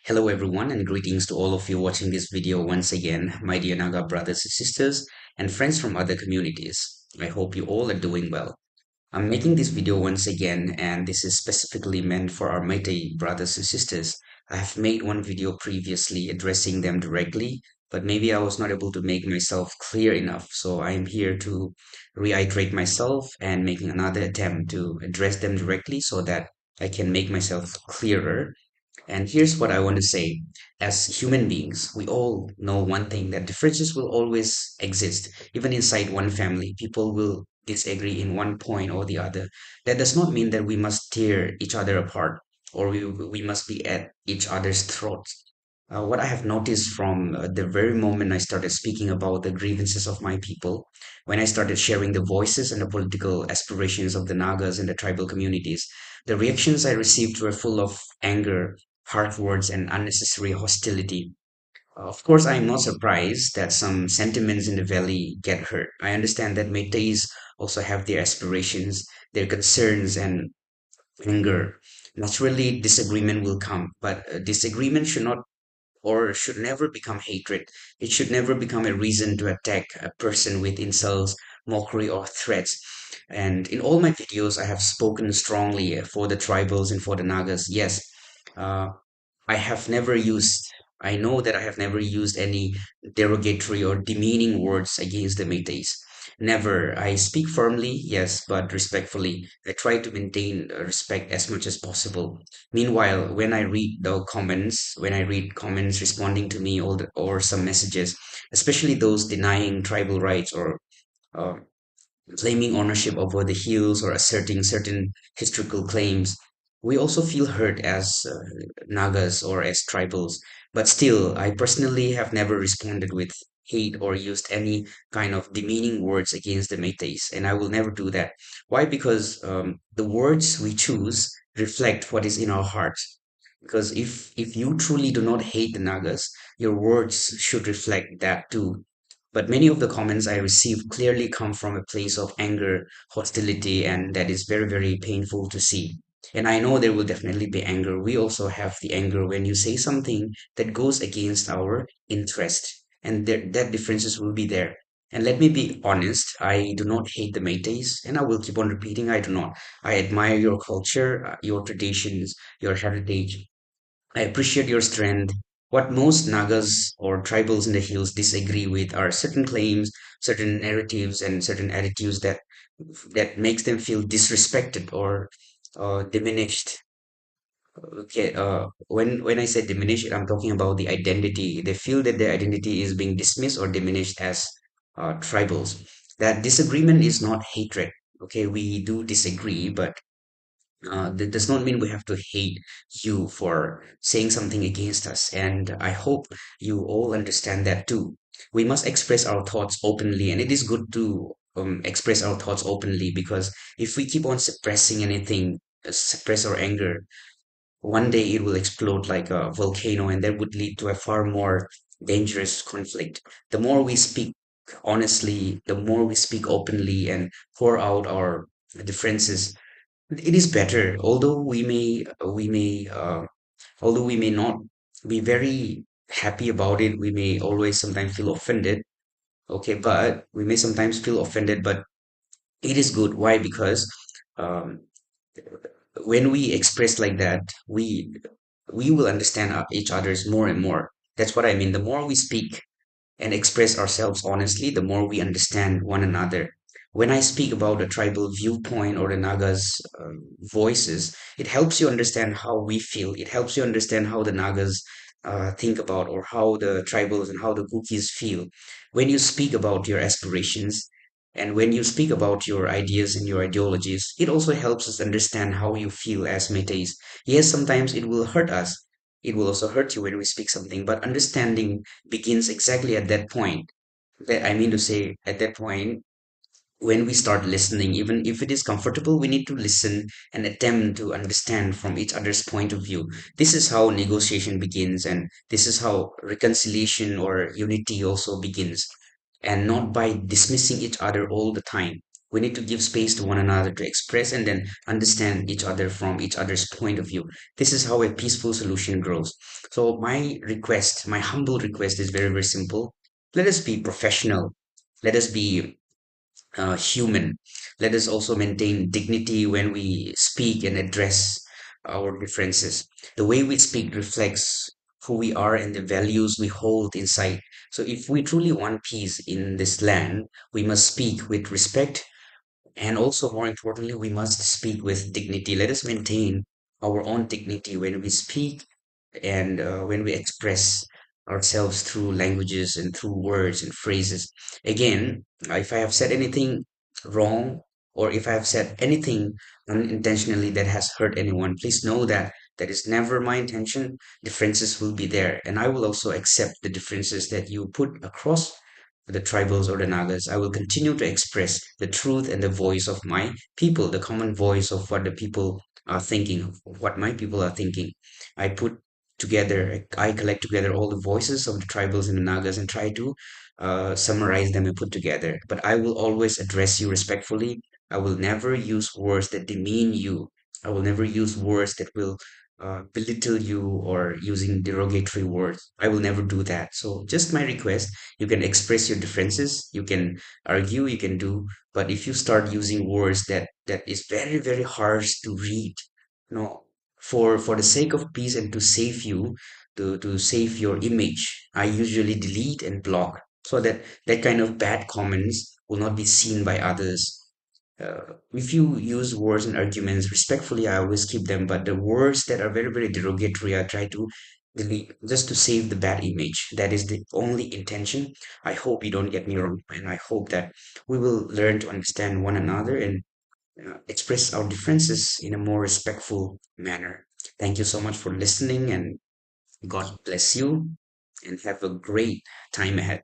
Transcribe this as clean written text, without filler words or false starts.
Hello everyone and greetings to all of you watching this video once again, my dear Naga brothers and sisters and friends from other communities. I hope you all are doing well. I'm making this video once again and this is specifically meant for our Meetei brothers and sisters. I have made one video previously addressing them directly, but maybe I was not able to make myself clear enough. So I am here to reiterate myself and making another attempt to address them directly so that I can make myself clearer. And here's what I want to say. As human beings, we all know one thing that differences will always exist. Even inside one family, people will disagree in one point or the other. That does not mean that we must tear each other apart or we must be at each other's throats. What I have noticed from the very moment I started speaking about the grievances of my people, when I started sharing the voices and the political aspirations of the Nagas and the tribal communities, the reactions I received were full of anger, harsh words, and unnecessary hostility. Of course, I'm not surprised that some sentiments in the valley get hurt. I understand that Meiteis also have their aspirations, their concerns, and anger. Naturally, disagreement will come, but disagreement should not or should never become hatred. It should never become a reason to attack a person with insults, mockery, or threats. And in all my videos, I have spoken strongly for the tribals and for the Nagas. Yes, uh, I have never used, I know that I have never used any derogatory or demeaning words against the Meiteis. Never. I speak firmly, yes, but respectfully. I try to maintain respect as much as possible. Meanwhile, when I read comments responding to me or some messages, especially those denying tribal rights or uh, claiming ownership over the hills or asserting certain historical claims. We also feel hurt as Nagas or as tribals, but still, I personally have never responded with hate or used any kind of demeaning words against the Meiteis, and I will never do that. Why? Because the words we choose reflect what is in our hearts. Because if you truly do not hate the Nagas, your words should reflect that too. But many of the comments I receive clearly come from a place of anger, hostility, and that is very, very painful to see. And I know there will definitely be anger. We also have the anger when you say something that goes against our interest, and that differences will be there. And let me be honest, I do not hate the Meiteis, and I will keep on repeating, I do not. I admire your culture, your traditions, your heritage. I appreciate your strength. What most Nagas or tribals in the hills disagree with are certain claims, certain narratives, and certain attitudes that makes them feel disrespected or diminished. Okay, when I say diminished, I'm talking about the identity. They feel that their identity is being dismissed or diminished as tribals. That disagreement is not hatred. Okay, we do disagree, but that does not mean we have to hate you for saying something against us. And I hope you all understand that too. We must express our thoughts openly, and it is good to express our thoughts openly because if we keep on suppressing anything, suppress our anger, one day it will explode like a volcano, and that would lead to a far more dangerous conflict. The more we speak honestly, the more we speak openly and pour out our differences, it is better, although we may not be very happy about it. We may always sometimes feel offended. Okay, but we may sometimes feel offended, but it is good. Why? Because um, when we express like that, we will understand each other's more and more. That's what I mean. The more we speak and express ourselves honestly, the more we understand one another. When I speak about a tribal viewpoint or the Nagas' voices, it helps you understand how we feel. It helps you understand how the Nagas think about or how the tribals and how the Kukis feel. When you speak about your aspirations and when you speak about your ideas and your ideologies, it also helps us understand how you feel as Meteis. Yes, sometimes it will hurt us. It will also hurt you when we speak something, but understanding begins exactly at that point. That I mean to say, at that point, when we start listening, even if it is comfortable, we need to listen and attempt to understand from each other's point of view. This is how negotiation begins, and this is how reconciliation or unity also begins, and not by dismissing each other all the time. We need to give space to one another to express and then understand each other from each other's point of view. This is how a peaceful solution grows. So my request, my humble request is very, very simple. Let us be professional. Let us be human. Let us also maintain dignity when we speak and address our differences. The way we speak reflects who we are and the values we hold inside. So, if we truly want peace in this land, we must speak with respect, and also, more importantly, we must speak with dignity. Let us maintain our own dignity when we speak and when we express ourselves through languages and through words and phrases. Again, if I have said anything wrong, or if I have said anything unintentionally that has hurt anyone, please know that that is never my intention. Differences will be there, and I will also accept the differences that you put across the tribals or the Nagas. I will continue to express the truth and the voice of my people, the common voice of what the people are thinking, of what my people are thinking. I put together, I collect together all the voices of the tribals and the Nagas and try to summarize them and put together. But I will always address you respectfully. I will never use words that demean you. I will never use words that will belittle you or using derogatory words. I will never do that. So, just my request, you can express your differences, you can argue, you can do, but if you start using words that is very, very harsh to read, no, for the sake of peace and to save you, to save your image, I usually delete and block so that that kind of bad comments will not be seen by others. If you use words and arguments respectfully, I always keep them, but the words that are very, very derogatory, I try to delete just to save the bad image. That is the only intention. I hope you don't get me wrong, and I hope that we will learn to understand one another and express our differences in a more respectful manner. Thank you so much for listening, and God bless you, and have a great time ahead.